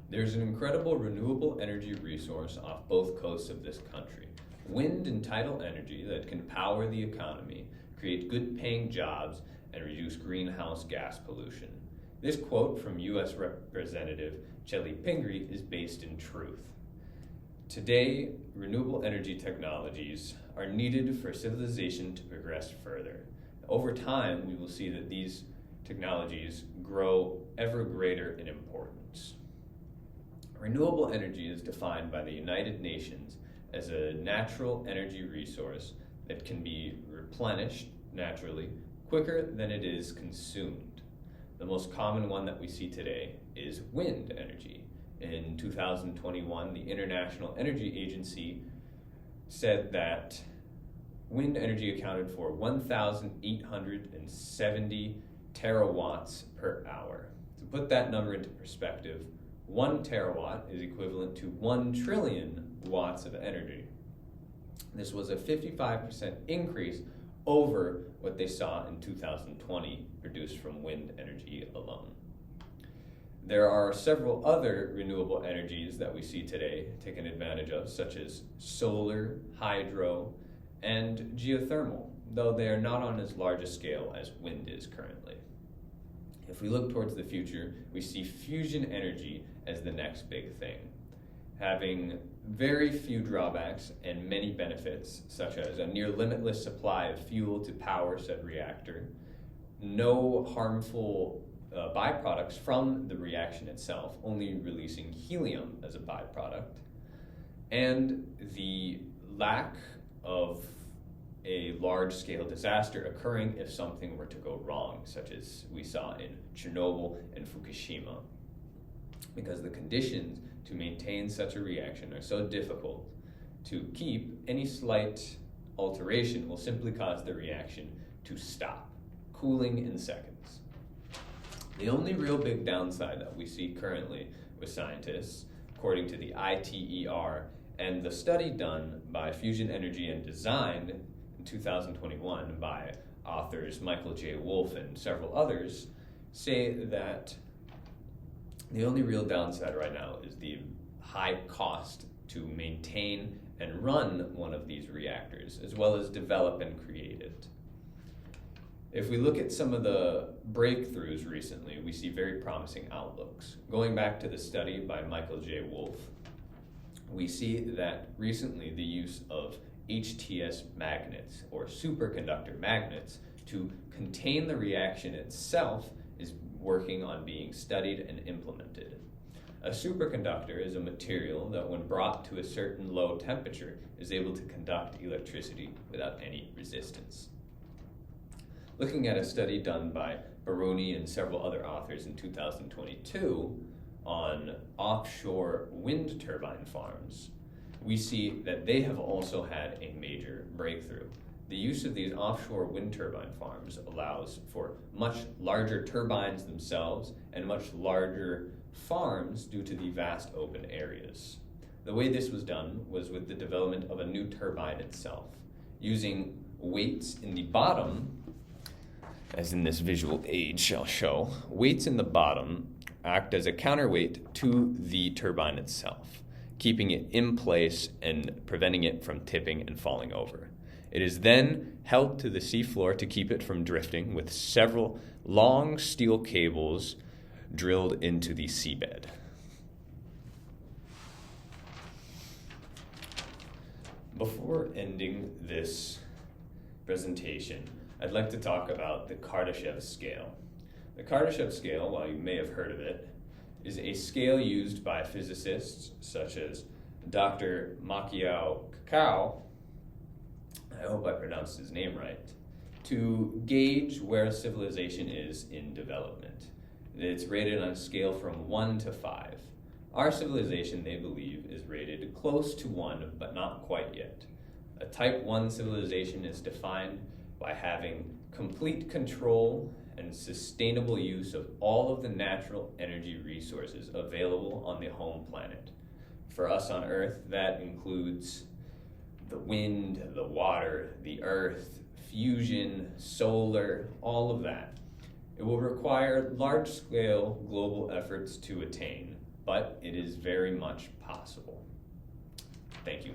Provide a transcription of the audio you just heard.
There's an incredible renewable energy resource off both coasts of this country. Wind and tidal energy that can power the economy, create good paying jobs, and reduce greenhouse gas pollution. This quote from U.S. Representative Chelly Pingree is based in truth. Today, renewable energy technologies are needed for civilization to progress further. Over time, we will see that these technologies grow ever greater in importance. Renewable energy is defined by the United Nations as a natural energy resource that can be replenished naturally quicker than it is consumed. The most common one that we see today is wind energy. In 2021, the International Energy Agency said that wind energy accounted for 1,870 terawatts per hour. To put that number into perspective, 1 terawatt is equivalent to 1 trillion watts of energy. This was a 55% increase over what they saw in 2020 produced from wind energy alone. There are several other renewable energies that we see today taken advantage of, such as solar, hydro, and geothermal, though they are not on as large a scale as wind is currently. If we look towards the future, we see fusion energy as the next big thing, having very few drawbacks and many benefits, such as a near limitless supply of fuel to power said reactor, no harmful byproducts from the reaction itself, only releasing helium as a byproduct, and the lack of a large-scale disaster occurring if something were to go wrong, such as we saw in Chernobyl and Fukushima, because the conditions to maintain such a reaction are so difficult to keep. Any slight alteration will simply cause the reaction to stop, cooling in seconds. The only real big downside that we see currently with scientists, according to the ITER and the study done by Fusion Energy and designed in 2021 by authors Michael J. Wolff and several others, say that the only real downside right now is the high cost to maintain and run one of these reactors, as well as develop and create it. If we look at some of the breakthroughs recently, we see very promising outlooks. Going back to the study by Michael J. Wolff, we see that recently the use of HTS magnets, or superconductor magnets, to contain the reaction itself is working on being studied and implemented. A superconductor is a material that, when brought to a certain low temperature, is able to conduct electricity without any resistance. Looking at a study done by Baruni and several other authors in 2022 on offshore wind turbine farms, we see that they have also had a major breakthrough. The use of these offshore wind turbine farms allows for much larger turbines themselves and much larger farms due to the vast open areas. The way this was done was with the development of a new turbine itself, using weights in the bottom. As in this visual aid shall show, weights in the bottom act as a counterweight to the turbine itself, keeping it in place and preventing it from tipping and falling over. It is then held to the seafloor to keep it from drifting with several long steel cables drilled into the seabed. Before ending this presentation, I'd like to talk about the Kardashev scale. The Kardashev scale, while you may have heard of it, is a scale used by physicists such as Dr. Makiao Kakao, I hope I pronounced his name right, to gauge where civilization is in development. It's rated on a scale from 1 to 5. Our civilization, they believe, is rated close to 1, but not quite yet. A type 1 civilization is defined by having complete control and sustainable use of all of the natural energy resources available on the home planet. For us on Earth, that includes the wind, the water, the earth, fusion, solar, all of that. It will require large-scale global efforts to attain, but it is very much possible. Thank you.